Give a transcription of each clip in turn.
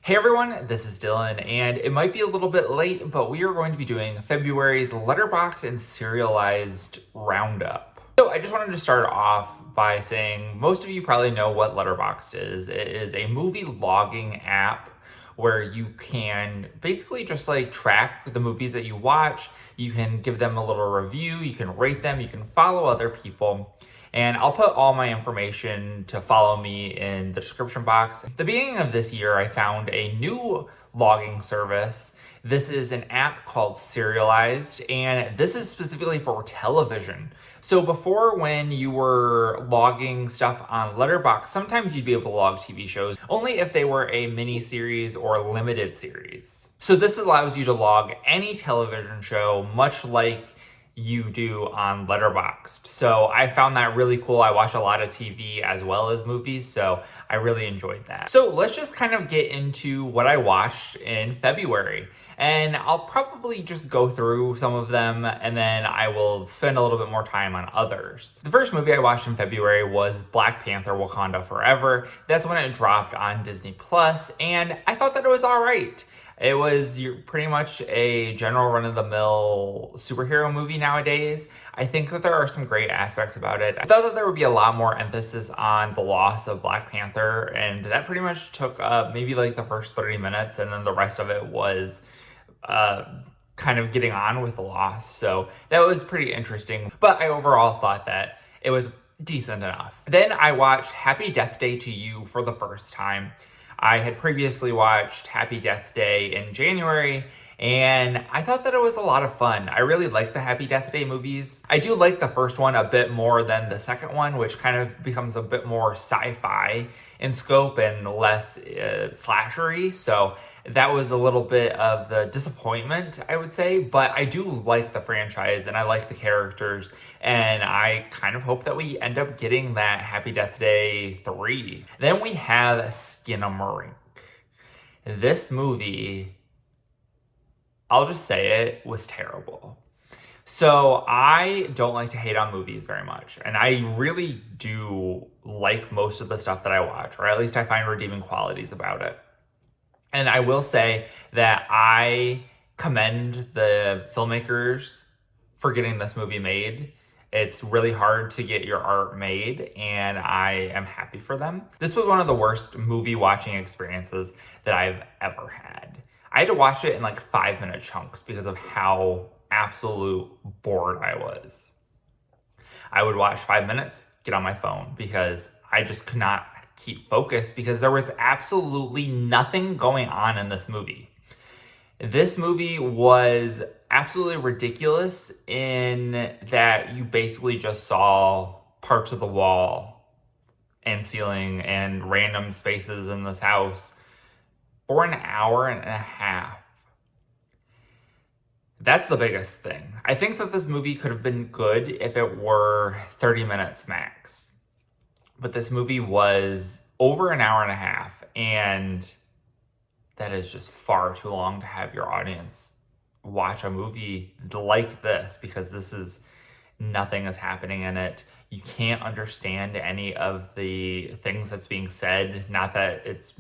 Hey everyone, this is Dylan, and it might be a little bit late, but we are going to be doing February's Letterboxd and Serialized Roundup. So I just wanted to start off by saying most of you probably know what Letterboxd is. It is a movie logging app where you can basically just like track the movies that you watch. You can give them a little review, you can rate them, you can follow other people. And I'll put all my information to follow me in the description box. At the beginning of this year, I found a new logging service. This is an app called Serialized, and this is specifically for television. So before, when you were logging stuff on Letterboxd, sometimes you'd be able to log TV shows only if they were a mini series or limited series. So this allows you to log any television show, much like you do on Letterboxd. So I found that really cool. I watch a lot of TV as well as movies, so I really enjoyed that. So let's just kind of get into what I watched in February. And I'll probably just go through some of them and then I will spend a little bit more time on others. The first movie I watched in February was Black Panther: Wakanda Forever. That's when it dropped on Disney Plus, and I thought that it was all right. It was pretty much a general run-of-the-mill superhero movie nowadays. I think that there are some great aspects about it. I thought that there would be a lot more emphasis on the loss of Black Panther, and that pretty much took maybe like the first 30 minutes, and then the rest of it was kind of getting on with the loss. So that was pretty interesting, but I overall thought that it was decent enough. Then I watched Happy Death Day to You for the first time. I had previously watched Happy Death Day in January, and I thought that it was a lot of fun. I really like the Happy Death Day movies. I do like the first one a bit more than the second one, which kind of becomes a bit more sci-fi in scope and less slashery. So that was a little bit of the disappointment, I would say. But I do like the franchise and I like the characters. And I kind of hope that we end up getting that Happy Death Day 3. Then we have Skinamarink. This movie, I'll just say it, was terrible. So I don't like to hate on movies very much. And I really do like most of the stuff that I watch, or at least I find redeeming qualities about it. And I will say that I commend the filmmakers for getting this movie made. It's really hard to get your art made, and I am happy for them. This was one of the worst movie watching experiences that I've ever had. I had to watch it in like 5-minute chunks because of how absolute bored I was. I would watch 5 minutes, get on my phone, because I just could not keep focused because there was absolutely nothing going on in this movie. This movie was absolutely ridiculous in that you basically just saw parts of the wall and ceiling and random spaces in this house for an hour and a half. That's the biggest thing. I think that this movie could have been good if it were 30 minutes max. But this movie was over an hour and a half, and that is just far too long to have your audience watch a movie like this, because this is, nothing is happening in it. You can't understand any of the things that's being said. Not that it's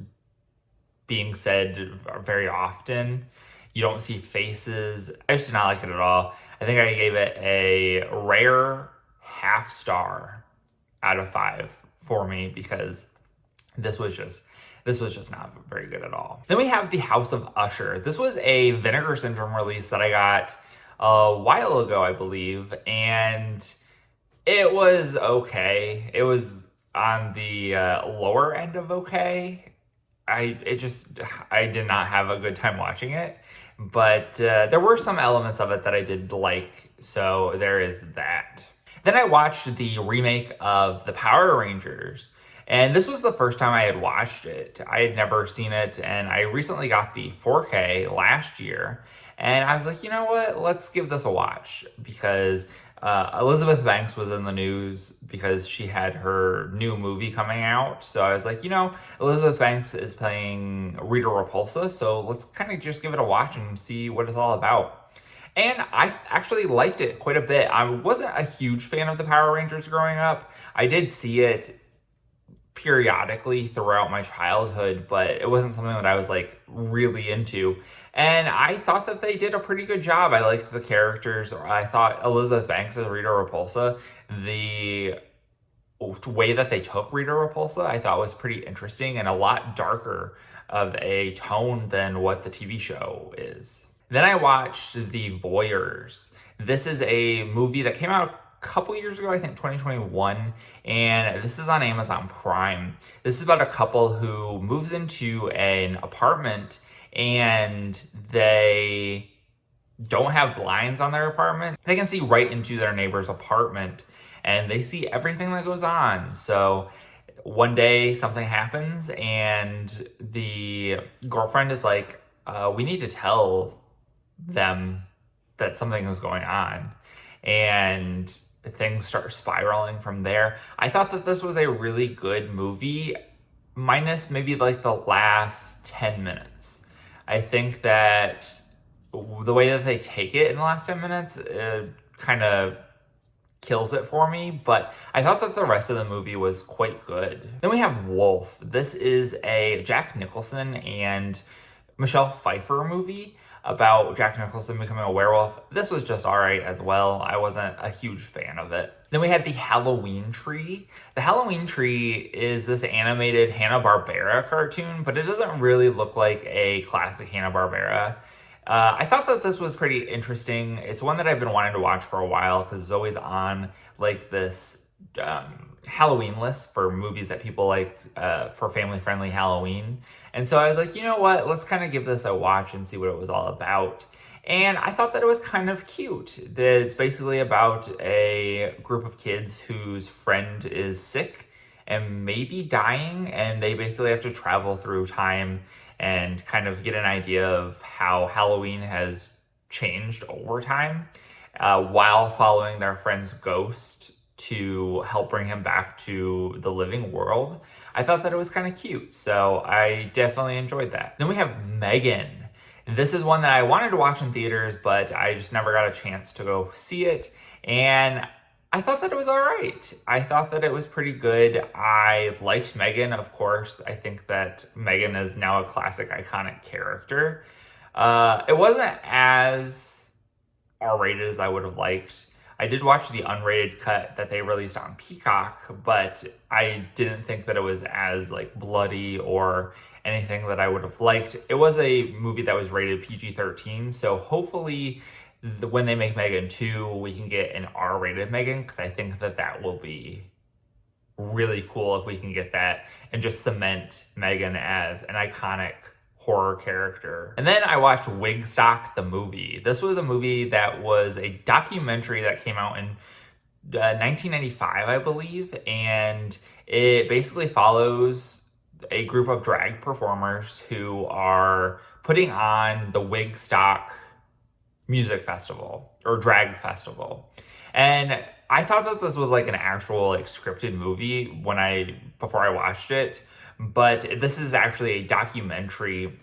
being said very often. You don't see faces. I just did not like it at all. I think I gave it a rare half star out of 5 for me, because this was just not very good at all. Then we have The House of Usher. This was a Vinegar Syndrome release that I got a while ago, I believe, and it was okay. It was on the lower end of okay. I did not have a good time watching it, but there were some elements of it that I did like, so there is that. Then I watched the remake of The Power Rangers, and this was the first time I had watched it. I had never seen it, and I recently got the 4K last year, and I was like, you know what, let's give this a watch, because Elizabeth Banks was in the news because she had her new movie coming out. So I was like, you know, Elizabeth Banks is playing Rita Repulsa, so let's kind of just give it a watch and see what it's all about. And I actually liked it quite a bit. I wasn't a huge fan of the Power Rangers growing up. I did see it periodically throughout my childhood, but it wasn't something that I was like really into. And I thought that they did a pretty good job. I liked the characters. I thought Elizabeth Banks as Rita Repulsa, the way that they took Rita Repulsa, I thought was pretty interesting and a lot darker of a tone than what the TV show is. Then I watched The Voyeurs. This is a movie that came out a couple years ago, I think 2021, and this is on Amazon Prime. This is about a couple who moves into an apartment and they don't have blinds on their apartment. They can see right into their neighbor's apartment and they see everything that goes on. So one day something happens and the girlfriend is like, we need to tell them that something is going on. And things start spiraling from there. I thought that this was a really good movie, minus maybe like the last 10 minutes. I think that the way that they take it in the last 10 minutes kind of kills it for me, but I thought that the rest of the movie was quite good. Then we have Wolf. This is a Jack Nicholson and Michelle Pfeiffer movie about Jack Nicholson becoming a werewolf. This was just alright as well. I wasn't a huge fan of it. Then we had The Halloween Tree. The Halloween Tree is this animated Hanna-Barbera cartoon, but it doesn't really look like a classic Hanna-Barbera. I thought that this was pretty interesting. It's one that I've been wanting to watch for a while because it's always on like this Halloween list for movies that people like for family-friendly Halloween. And so I was like, you know what? Let's kind of give this a watch and see what it was all about. And I thought that it was kind of cute. It's basically about a group of kids whose friend is sick and maybe dying, and they basically have to travel through time and kind of get an idea of how Halloween has changed over time while following their friend's ghost to help bring him back to the living world. I thought that it was kind of cute, so I definitely enjoyed that. Then we have Megan. This is one that I wanted to watch in theaters, but I just never got a chance to go see it, and I thought that it was all right. I thought that it was pretty good. I liked Megan, of course. I think that Megan is now a classic, iconic character. It wasn't as R-rated as I would have liked. I did watch the unrated cut that they released on Peacock, but I didn't think that it was as like bloody or anything that I would have liked. It was a movie that was rated PG-13, so hopefully when they make Megan 2, we can get an R-rated Megan, because I think that that will be really cool if we can get that and just cement Megan as an iconic horror character. And then I watched Wigstock, the movie. This was a movie that was a documentary that came out in 1995, I believe, and it basically follows a group of drag performers who are putting on the Wigstock music festival or drag festival. And I thought that this was like an actual like scripted movie before I watched it, but this is actually a documentary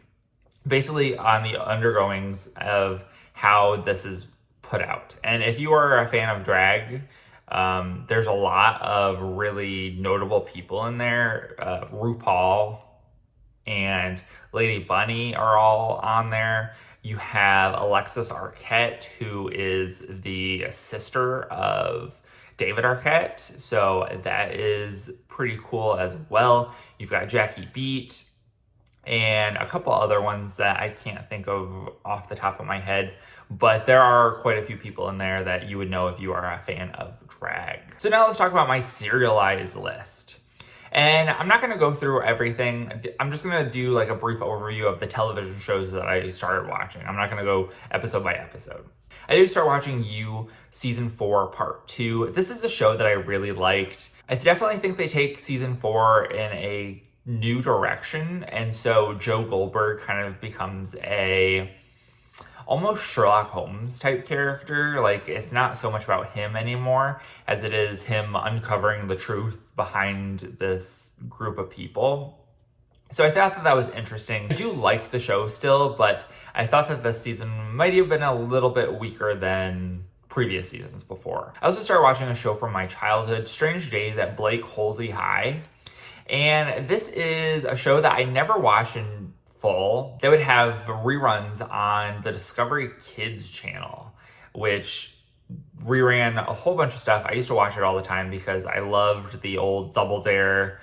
basically on the undergoings of how this is put out. And if you are a fan of drag, there's a lot of really notable people in there. RuPaul and Lady Bunny are all on there. You have Alexis Arquette, who is the sister of David Arquette, so that is pretty cool as well. You've got Jackie Beat and a couple other ones that I can't think of off the top of my head, but there are quite a few people in there that you would know if you are a fan of drag. So now let's talk about my serialized list. And I'm not going to go through everything. I'm just going to do like a brief overview of the television shows that I started watching. I'm not going to go episode by episode. I did start watching You Season 4 Part 2. This is a show that I really liked. I definitely think they take Season 4 in a new direction. And so Joe Goldberg kind of becomes almost Sherlock Holmes type character. Like, it's not so much about him anymore as it is him uncovering the truth behind this group of people. So I thought that that was interesting. I do like the show still, but I thought that this season might have been a little bit weaker than previous seasons before. I also started watching a show from my childhood, Strange Days at Blake Halsey High. And this is a show that I never watched in full. They would have reruns on the Discovery Kids channel, which reran a whole bunch of stuff. I used to watch it all the time because I loved the old Double Dare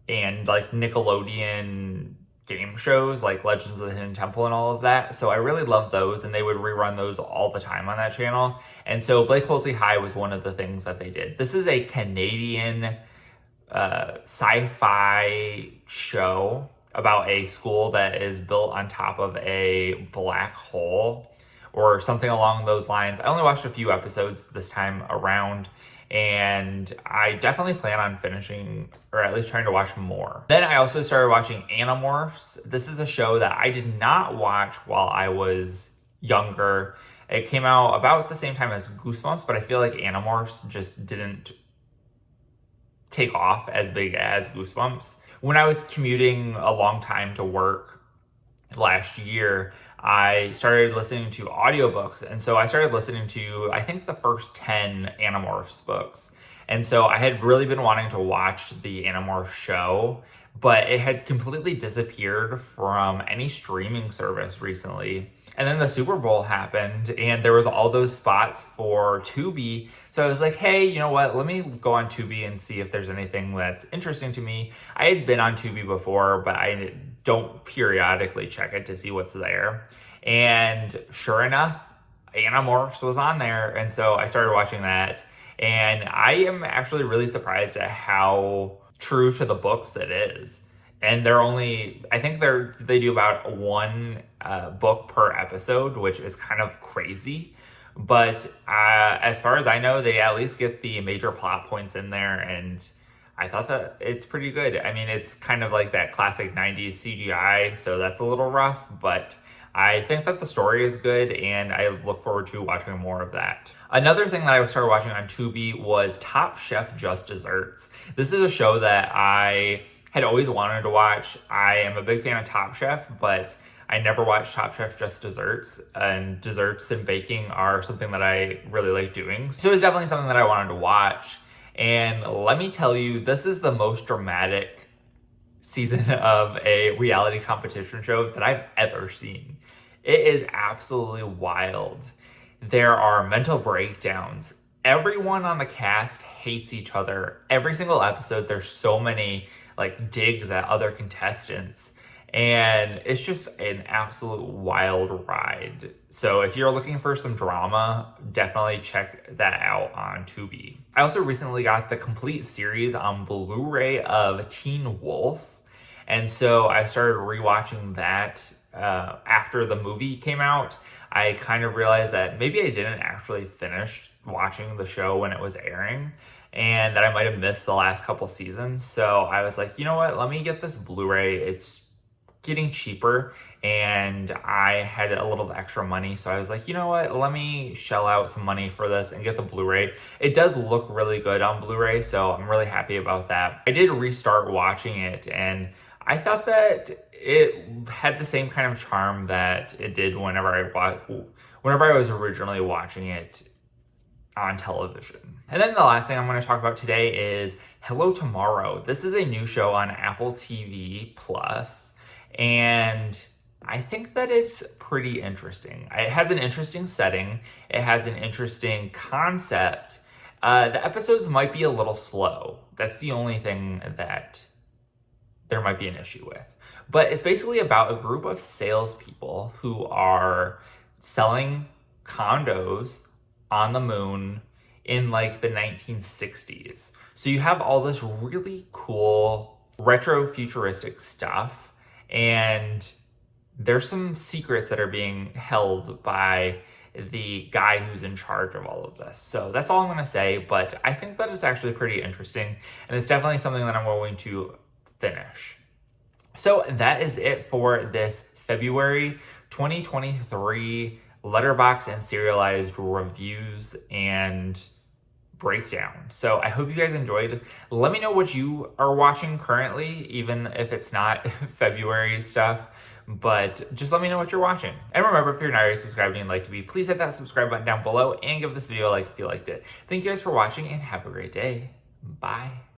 and like Nickelodeon game shows like Legends of the Hidden Temple and all of that. So I really loved those, and they would rerun those all the time on that channel. And so Blake Holsey High was one of the things that they did. This is a Canadian sci-fi show about a school that is built on top of a black hole or something along those lines. I only watched a few episodes this time around, and I definitely plan on finishing, or at least trying to watch more. Then I also started watching Animorphs. This is a show that I did not watch while I was younger. It came out about the same time as Goosebumps, but I feel like Animorphs just didn't take off as big as Goosebumps. When I was commuting a long time to work last year, I started listening to audiobooks. And so I started listening to, I think, the first 10 Animorphs books. And so I had really been wanting to watch the Animorphs show, but it had completely disappeared from any streaming service recently. And then the Super Bowl happened, and there was all those spots for Tubi. So I was like, hey, you know what? Let me go on Tubi and see if there's anything that's interesting to me. I had been on Tubi before, but I don't periodically check it to see what's there. And sure enough, Animorphs was on there. And so I started watching that. And I am actually really surprised at how true to the books it is. And I think they do about one book per episode, which is kind of crazy. But as far as I know, they at least get the major plot points in there, and I thought that it's pretty good. I mean, it's kind of like that classic 90s CGI, so that's a little rough, but I think that the story is good, and I look forward to watching more of that. Another thing that I started watching on Tubi was Top Chef Just Desserts. This is a show that I had always wanted to watch. I am a big fan of Top Chef, but I never watched Top Chef Just Desserts, and desserts and baking are something that I really like doing. So it's definitely something that I wanted to watch. And let me tell you, this is the most dramatic season of a reality competition show that I've ever seen. It is absolutely wild. There are mental breakdowns. Everyone on the cast hates each other. Every single episode, there's so many like digs at other contestants, and it's just an absolute wild ride. So if you're looking for some drama, definitely check that out on Tubi. I also recently got the complete series on Blu-ray of Teen Wolf, and so I started rewatching that after the movie came out. I kind of realized that maybe I didn't actually finish watching the show when it was airing, and that I might have missed the last couple seasons. So I was like, you know what? Let me get this Blu-ray. It's getting cheaper, and I had a little extra money. So I was like, you know what? Let me shell out some money for this and get the Blu-ray. It does look really good on Blu-ray, so I'm really happy about that. I did restart watching it, and I thought that it had the same kind of charm that it did whenever I was originally watching it on television. And then the last thing I'm going to talk about today is Hello Tomorrow. This is a new show on Apple TV Plus, and I think that it's pretty interesting. It has an interesting setting. It has an interesting concept. The episodes might be a little slow. That's the only thing that there might be an issue with. But it's basically about a group of salespeople who are selling condos on the moon in like the 1960s. So you have all this really cool retro futuristic stuff, and there's some secrets that are being held by the guy who's in charge of all of this. So that's all I'm going to say, but I think that it's actually pretty interesting, and it's definitely something that I'm going to finish. So that is it for this February 2023 Letterboxd and Serialized reviews and breakdown. So I hope you guys enjoyed. Let me know what you are watching currently, even if it's not February stuff, but just let me know what you're watching. And remember, if you're not already subscribed and you'd like to be, please hit that subscribe button down below and give this video a like if you liked it. Thank you guys for watching, and have a great day. Bye.